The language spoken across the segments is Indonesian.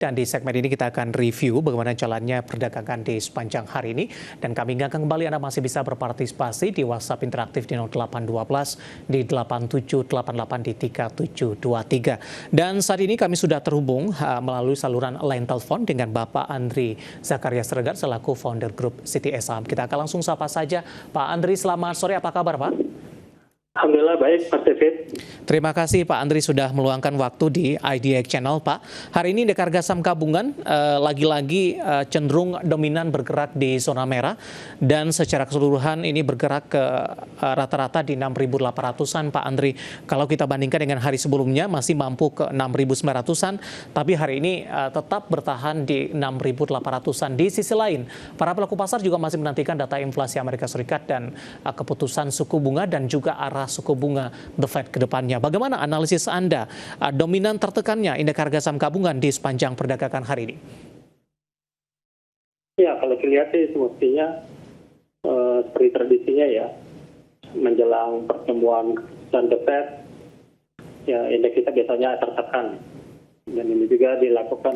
Dan di segmen ini kita akan review bagaimana jalannya perdagangan di sepanjang hari ini. Dan kami ingatkan kembali Anda masih bisa berpartisipasi di WhatsApp interaktif di 0812 di 8788 di 3723. Dan saat ini kami sudah terhubung melalui saluran line telepon dengan Bapak Andri Zakaria Siregar selaku founder grup City Saham. Kita akan langsung sapa saja. Pak Andri, selamat sore. Apa kabar, Pak? Alhamdulillah baik, Pak David. Terima kasih Pak Andri sudah meluangkan waktu di IDX Channel, Pak. Hari ini indeks harga saham gabungan lagi-lagi cenderung dominan bergerak di zona merah dan secara keseluruhan ini bergerak ke rata-rata di 6.800-an, Pak Andri. Kalau kita bandingkan dengan hari sebelumnya masih mampu ke 6.900-an, tapi hari ini tetap bertahan di 6.800-an. Di sisi lain, para pelaku pasar juga masih menantikan data inflasi Amerika Serikat dan keputusan suku bunga dan juga arah suku bunga The Fed ke depannya. Bagaimana analisis Anda dominan tertekannya indeks harga saham gabungan di sepanjang perdagangan hari ini? Ya, kalau dilihat sih semestinya seperti tradisinya ya, menjelang pertemuan dan The Fed, ya indeks kita biasanya tertekan. Dan ini juga dilakukan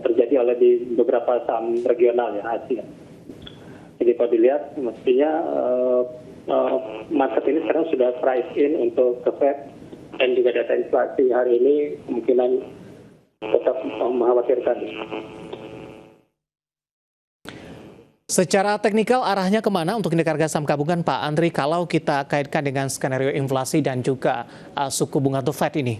terjadi oleh di beberapa saham regional ya, Asia. Jadi kalau dilihat mestinya market ini sekarang sudah price in untuk The Fed dan juga data inflasi hari ini kemungkinan tetap mengkhawatirkan. Secara teknikal arahnya kemana untuk indeks harga saham gabungan, Pak Andri, kalau kita kaitkan dengan skenario inflasi dan juga suku bunga The Fed ini?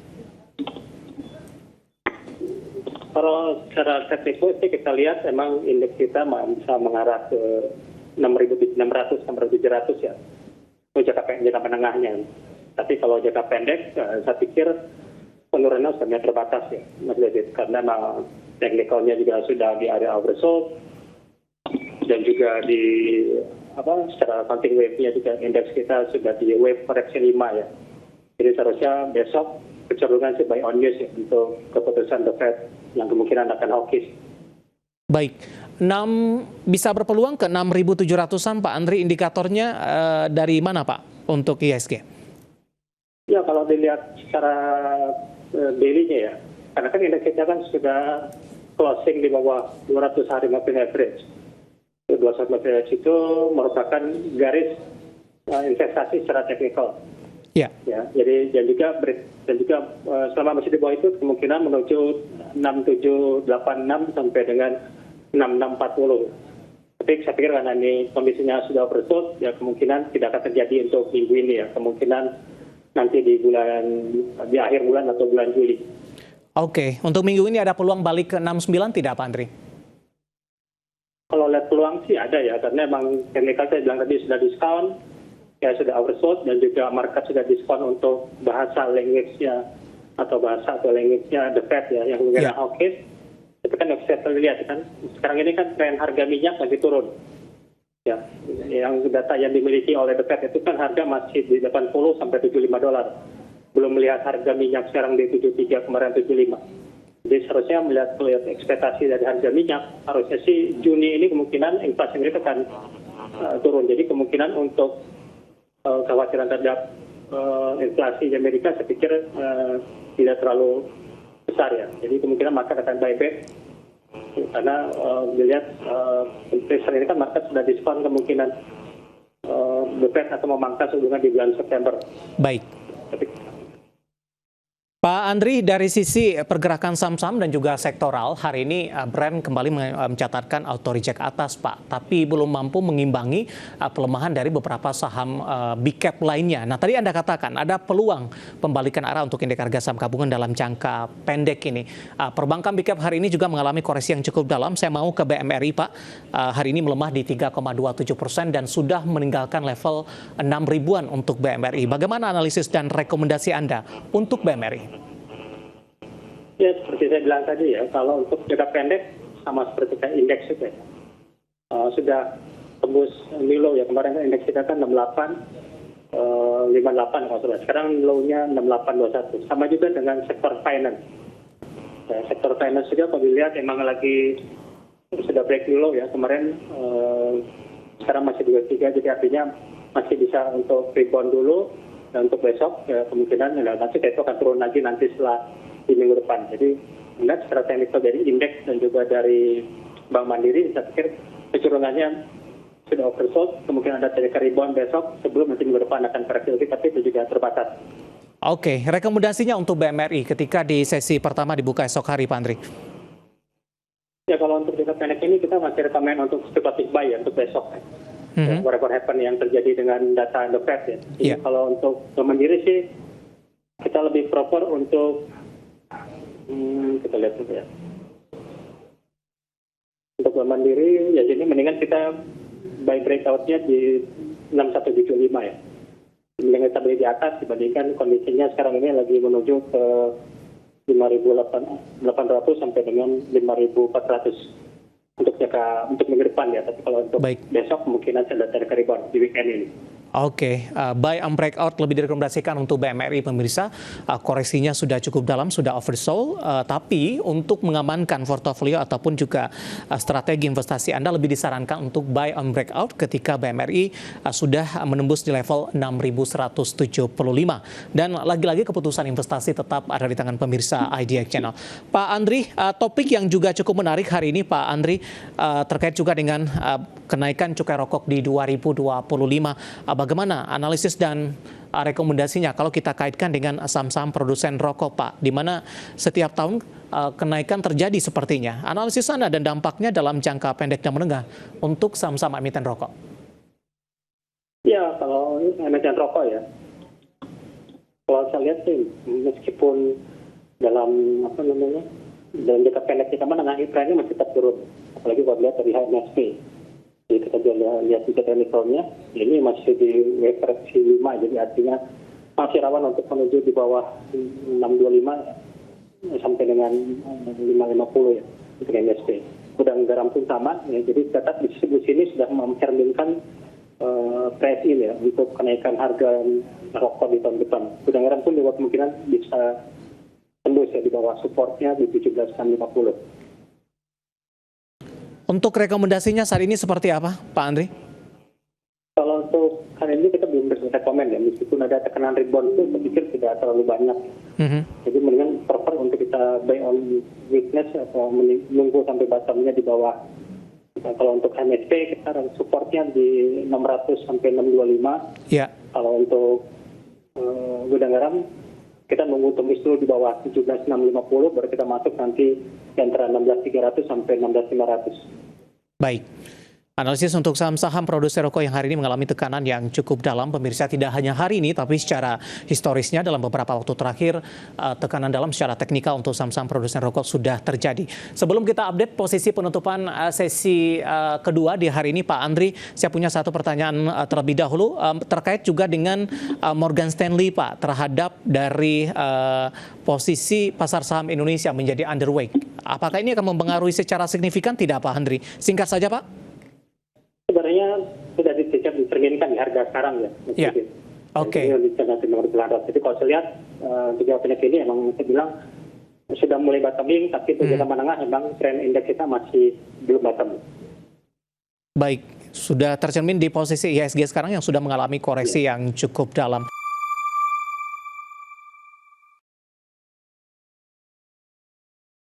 Kalau secara teknikal sih kita lihat emang indeks kita bisa mengarah ke 6.600 sampai 700 ya. Itu jangka menengahnya. Tapi kalau jangka pendek, saya pikir penurunan sudah terbatas ya, Mas David. Karena teknikalnya juga sudah di area oversold dan juga di secara counting wave-nya juga indeks kita sudah di wave koreksi 5 ya. Jadi seharusnya besok kecenderungan sih buy on news ya untuk keputusan The Fed yang kemungkinan akan hawkish. Baik, bisa berpeluang ke 6.700-an, Pak Andri, indikatornya dari mana, Pak, untuk IHSG? Ya, kalau dilihat secara daily-nya ya, karena kan indeks kita kan sudah closing di bawah 200 hari moving average. 200 moving average itu merupakan garis investasi secara teknikal. Ya. Ya, jadi dan juga selama masih di bawah itu kemungkinan menuju 6786 sampai dengan 6640. Tapi saya pikir karena ini kondisinya sudah oversold, ya kemungkinan tidak akan terjadi untuk minggu ini ya. Kemungkinan nanti di akhir bulan atau bulan Juli. Oke, untuk minggu ini ada peluang balik ke 69 tidak, Pak Andri? Kalau lihat peluang sih ada ya, karena memang teknikal saya bilang tadi sudah diskon, ya sudah oversold dan juga market sudah diskon untuk bahasa language-nya The Fed ya yang mungkin hawkish. Itu kan bisa terlihat kan. Sekarang ini kan tren harga minyak lagi turun. Ya, yang data yang dimiliki oleh The Fed itu kan harga masih di 80 sampai 75 dolar. Belum melihat harga minyak sekarang di 73 kemarin 75. Jadi seharusnya melihat ekspektasi dari harga minyak, harusnya sih Juni ini kemungkinan inflasi Amerika akan turun. Jadi kemungkinan untuk kekhawatiran terhadap inflasi di Amerika saya pikir tidak terlalu besar ya. Jadi kemungkinan market akan buyback karena dilihat investor ini kan market sudah diskon kemungkinan The Fed atau memangkas hubungan di bulan September. Baik. Pak Andri, dari sisi pergerakan saham-saham dan juga sektoral, hari ini Brent kembali mencatatkan auto reject atas, Pak. Tapi belum mampu mengimbangi pelemahan dari beberapa saham big cap lainnya. Nah, tadi Anda katakan ada peluang pembalikan arah untuk indeks harga saham gabungan dalam jangka pendek ini. Perbankan big cap hari ini juga mengalami koreksi yang cukup dalam. Saya mau ke BMRI, Pak. Hari ini melemah di 3,27% dan sudah meninggalkan level 6.000-an untuk BMRI. Bagaimana analisis dan rekomendasi Anda untuk BMRI? Ya, seperti saya bilang tadi ya, kalau untuk jangka pendek sama seperti kayak indeks itu ya. Sudah tembus new low ya, kemarin indeks kita kan 68, 58 kalau salah. Sekarang low-nya 6821. Sama juga dengan sektor finance. Ya, sektor finance juga kalau dilihat emang lagi sudah break new low ya, kemarin sekarang masih 23, jadi artinya masih bisa untuk rebound dulu. Dan untuk besok ya, kemungkinan nanti itu akan turun lagi nanti setelah di minggu depan. Jadi melihat secara teknikal dari indeks dan juga dari Bank Mandiri, saya pikir kecenderungannya sudah oversold, kemungkinan ada technical rebound besok sebelum nanti minggu depan akan koreksi lagi, tapi itu juga terbatas. Oke, rekomendasinya untuk BMRI ketika di sesi pertama dibuka esok hari, Pak Andri? Ya, kalau untuk jangka pendek ini kita masih rekomend untuk speculative buy ya, untuk besok. Whatever happen yang terjadi dengan data the Fed ya. Jadi kalau untuk Mandiri sih kita lebih proper untuk kita lihat dulu ya. Untuk Mandiri ya, jadi mendingan kita buy breakout-nya di 6175 ya. Mendingan kita beli di atas dibandingkan kondisinya sekarang ini lagi menuju ke 5.800 sampai dengan 5.400 untuk minggu depan ya. Tapi kalau untuk besok kemungkinan ada rebound di weekend ini. Oke, buy and breakout lebih direkomendasikan untuk BMRI pemirsa. Koreksinya sudah cukup dalam, sudah oversold, tapi untuk mengamankan portofolio ataupun juga strategi investasi Anda lebih disarankan untuk buy and breakout ketika BMRI sudah menembus di level 6.175. Dan lagi-lagi keputusan investasi tetap ada di tangan pemirsa IDX Channel. Pak Andri, topik yang juga cukup menarik hari ini Pak Andri terkait juga dengan kenaikan cukai rokok di 2025. Bagaimana analisis dan rekomendasinya kalau kita kaitkan dengan saham-saham produsen rokok, Pak, di mana setiap tahun kenaikan terjadi sepertinya. Analisis Anda dan dampaknya dalam jangka pendek dan menengah untuk saham-saham emiten rokok. Ya, kalau emiten rokok ya, kalau saya lihat sih meskipun dalam dalam jangka pendek kita menengah trennya masih tetap turun, apalagi kalau lihat dari HMSP. Jadi kita lihat di teknikalnya, ini masih di wave koreksi 5, jadi artinya masih rawan untuk menuju di bawah 625 sampai dengan 550 ya untuk MSP. Gudang garam pun sama, ya, jadi tetap distribusi ini sudah mencerminkan price in ya untuk kenaikan harga rokok di tahun depan. Gudang garam pun juga kemungkinan bisa tembus ya di bawah supportnya di 17,50. Untuk rekomendasinya saat ini seperti apa, Pak Andri? Kalau untuk hari ini kita belum rekomend ya, meskipun ada tekanan rebound itu saya pikir tidak terlalu banyak. Jadi mendingan proper untuk kita buy on weakness atau menunggu sampai bottomnya di bawah. Kalau untuk MSP kita supportnya di 600 sampai 625. Ya. Kalau untuk gudang garam kita nunggu tembus dulu di bawah 17.650 baru kita masuk nanti di antara 16.300 sampai 16.500. Baik. Analisis untuk saham-saham produsen rokok yang hari ini mengalami tekanan yang cukup dalam, pemirsa, tidak hanya hari ini, tapi secara historisnya dalam beberapa waktu terakhir, tekanan dalam secara teknikal untuk saham-saham produsen rokok sudah terjadi. Sebelum kita update posisi penutupan sesi kedua di hari ini, Pak Andri, saya punya satu pertanyaan terlebih dahulu, terkait juga dengan Morgan Stanley, Pak, terhadap dari posisi pasar saham Indonesia menjadi underweight. Apakah ini akan mempengaruhi secara signifikan tidak, Pak Andri? Singkat saja, Pak. Sebenarnya sudah dicerminkan di harga sekarang ya. Ya. Oke. Jadi kalau saya lihat untuk jangka pendek ini emang saya bilang sudah mulai bottoming, tapi untuk jangka menengah memang tren indeks kita masih belum bottom. Baik, sudah tercermin di posisi IHSG sekarang yang sudah mengalami koreksi yang cukup dalam.